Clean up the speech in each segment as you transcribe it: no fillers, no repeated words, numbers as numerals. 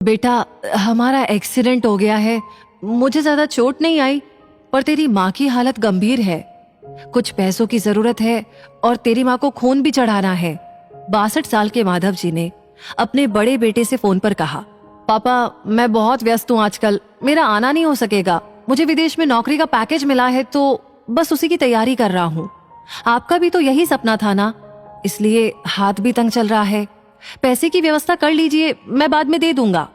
बेटा, हमारा एक्सीडेंट हो गया है। मुझे ज्यादा चोट नहीं आई, पर तेरी माँ की हालत गंभीर है। कुछ पैसों की जरूरत है और तेरी माँ को खून भी चढ़ाना है। 62 साल के माधव जी ने अपने बड़े बेटे से फोन पर कहा, पापा, मैं बहुत व्यस्त हूँ आजकल, मेरा आना नहीं हो सकेगा। मुझे विदेश में नौकरी का पैकेज मिला है, तो बस उसी की तैयारी कर रहा हूँ। आपका भी तो यही सपना था ना, इसलिए हाथ भी तंग चल रहा है। पैसे की व्यवस्था कर लीजिए, मैं बाद में दे दूंगा।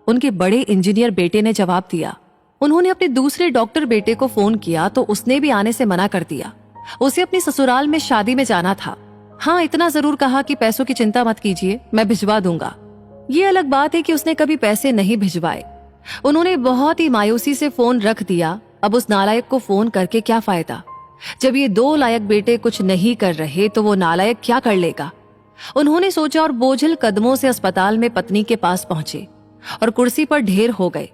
उनके बड़े इंजीनियर बेटे ने जवाब दिया। उन्होंने अपने दूसरे डॉक्टर बेटे को फोन किया तो उसने भी आने से मना कर दिया। उसे अपनी ससुराल में शादी में जाना था। हाँ, इतना जरूर कहा कि पैसों की चिंता मत कीजिए, मैं भिजवा दूंगा। ये अलग बात है कि उसने कभी पैसे नहीं भिजवाए। उन्होंने बहुत ही मायूसी से फोन रख दिया। अब उस नालायक को फोन करके क्या फायदा? जब ये दो लायक बेटे कुछ नहीं कर रहे तो वो नालायक क्या कर लेगा? उन्होंने सोचा और बोझिल कदमों से अस्पताल में पत्नी के पास पहुंचे और कुर्सी पर ढेर हो गए।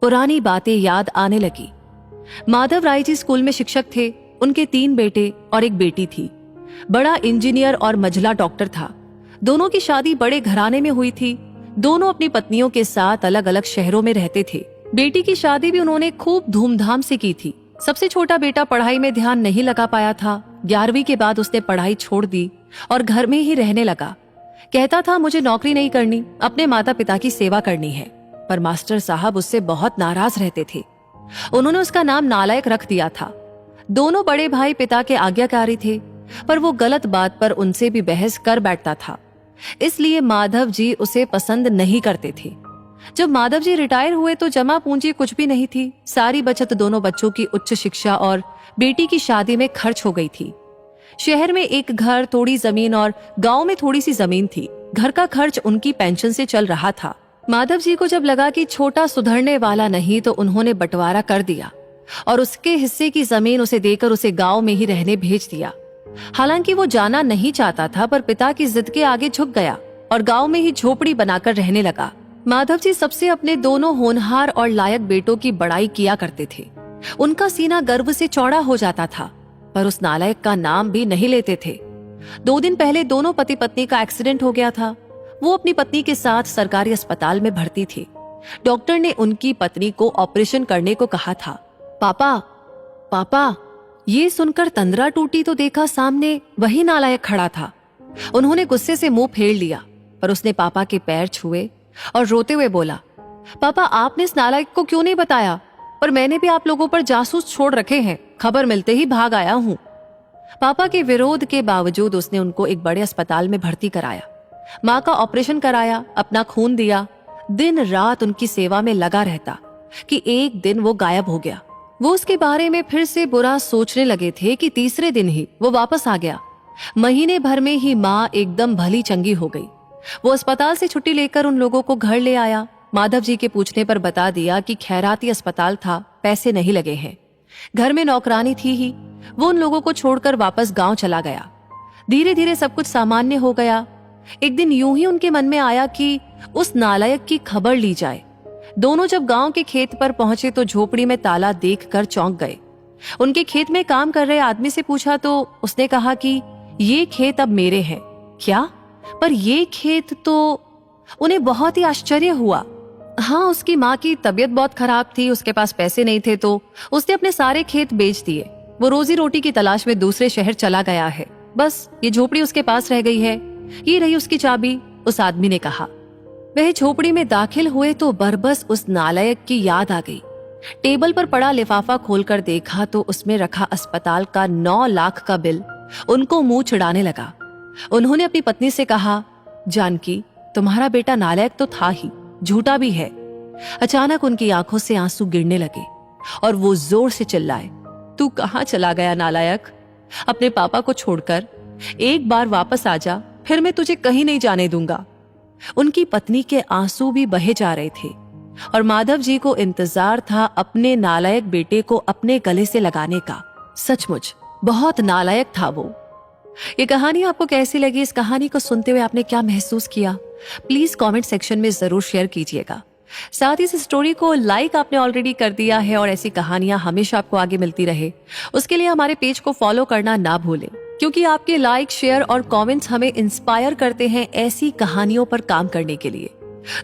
पुरानी बातें याद आने लगी। माधव राय जी स्कूल में शिक्षक थे। उनके 3 बेटे और एक बेटी थी। बड़ा इंजीनियर और मझला डॉक्टर था। दोनों की शादी बड़े घराने में हुई थी। दोनों अपनी पत्नियों के साथ अलग अलग शहरों में रहते थे। बेटी की शादी भी उन्होंने खूब धूमधाम से की थी। सबसे छोटा बेटा पढ़ाई में ध्यान नहीं लगा पाया था। 11वीं के बाद उसने पढ़ाई छोड़ दी और घर में ही रहने लगा। कहता था, मुझे नौकरी नहीं करनी, अपने माता पिता की सेवा करनी है। पर मास्टर साहब उससे बहुत नाराज रहते थे। उन्होंने उसका नाम नालायक रख दिया था। दोनों बड़े भाई पिता के आज्ञाकारी थे, पर वो गलत बात पर उनसे भी बहस कर बैठता था। इसलिए माधव जी उसे पसंद नहीं करते थे। जब माधव जी रिटायर हुए तो जमा पूंजी कुछ भी नहीं थी। सारी बचत दोनों बच्चों की उच्च शिक्षा और बेटी की शादी में खर्च हो गई थी। शहर में एक घर, थोड़ी जमीन और गांव में थोड़ी सी जमीन थी। घर का खर्च उनकी पेंशन से चल रहा था। माधव जी को जब लगा कि छोटा सुधरने वाला नहीं तो उन्होंने बंटवारा कर दिया और उसके हिस्से की जमीन उसे देकर उसे गांव में ही रहने भेज दिया। हालांकि वो जाना नहीं चाहता था, पर पिता की जिद के आगे झुक गया और गांव में ही झोपड़ी बनाकर रहने लगा। माधव जी सबसे अपने दोनों होनहार और लायक बेटों की बड़ाई किया करते थे। उनका सीना गर्व से चौड़ा हो जाता था, पर उस नालायक का नाम भी नहीं लेते थे। 2 दिन पहले दोनों पति पत्नी का एक्सीडेंट हो गया था। वो अपनी पत्नी के साथ सरकारी अस्पताल में भर्ती थे। डॉक्टर ने उनकी पत्नी को ऑपरेशन करने को कहा था। पापा, पापा, ये सुनकर तंद्रा टूटी तो देखा सामने वही नालायक खड़ा था। उन्होंने गुस्से से मुंह फेर लिया, पर उसने पापा के पैर छुए और रोते हुए बोला, पापा, आपने इस नालायक को क्यों नहीं बताया? पर मैंने भी आप लोगों पर जासूस छोड़ रखे हैं, खबर मिलते ही भाग आया हूं। पापा के विरोध के बावजूद उसने उनको एक बड़े अस्पताल में भर्ती कराया। माँ का ऑपरेशन कराया, अपना खून दिया। दिन रात उनकी सेवा में लगा रहता कि एक दिन वो गायब हो गया। वो उसके बारे में फिर से बुरा सोचने लगे थे कि तीसरे दिन ही वो वापस आ गया। महीने भर में ही माँ एकदम भली चंगी हो गई। वो अस्पताल से छुट्टी लेकर उन लोगों को घर ले आया। माधव जी के पूछने पर बता दिया कि खैराती अस्पताल था, पैसे नहीं लगे हैं। घर में नौकरानी थी ही। वो उन लोगों को छोड़कर वापस गांव चला गया। धीरे धीरे सब कुछ सामान्य हो गया। एक दिन यूं ही उनके मन में आया कि उस नालायक की खबर ली जाए। दोनों जब गांव के खेत पर पहुंचे तो झोपड़ी में ताला देखकर चौंक गए। उनके खेत में काम कर रहे आदमी से पूछा तो उसने कहा कि ये खेत अब मेरे हैं। क्या? पर ये खेत तो... उन्हें बहुत ही आश्चर्य हुआ। हाँ, उसकी माँ की तबीयत बहुत खराब थी, उसके पास पैसे नहीं थे तो उसने अपने सारे खेत बेच दिए। वो रोजी रोटी की तलाश में दूसरे शहर चला गया है। बस ये झोपड़ी उसके पास रह गई है। ये रही उसकी चाबी, उस आदमी ने कहा। वह झोपड़ी में दाखिल हुए तो बरबस उस नालायक की याद आ गई। टेबल पर पड़ा लिफाफा खोलकर देखा तो उसमें रखा अस्पताल का 9 लाख का बिल उनको मुंह चिढ़ाने लगा। उन्होंने अपनी पत्नी से कहा, जानकी, तुम्हारा बेटा नालायक तो था ही, झूठा भी है। अचानक उनकी आंखों से आंसू गिरने लगे और वो जोर से चिल्लाए, तू कहां चला गया नालायक? अपने पापा को छोड़कर एक बार वापस आ जा, फिर मैं तुझे कहीं नहीं जाने दूंगा। उनकी पत्नी के आंसू भी बहे जा रहे थे और माधव जी को इंतजार था अपने नालायक बेटे को अपने गले से लगाने का। सचमुच बहुत नालायक था वो। ये कहानी आपको कैसी लगी? इस कहानी को सुनते हुए आपने क्या महसूस किया? प्लीज कमेंट सेक्शन में जरूर शेयर कीजिएगा। साथ ही इस स्टोरी को लाइक आपने ऑलरेडी कर दिया है और ऐसी कहानियां हमेशा आपको आगे मिलती रहे उसके लिए हमारे पेज को फॉलो करना ना भूलें, क्योंकि आपके लाइक, शेयर और कमेंट्स हमें इंस्पायर करते हैं ऐसी कहानियों पर काम करने के लिए।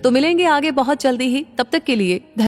तो मिलेंगे आगे बहुत जल्दी ही, तब तक के लिए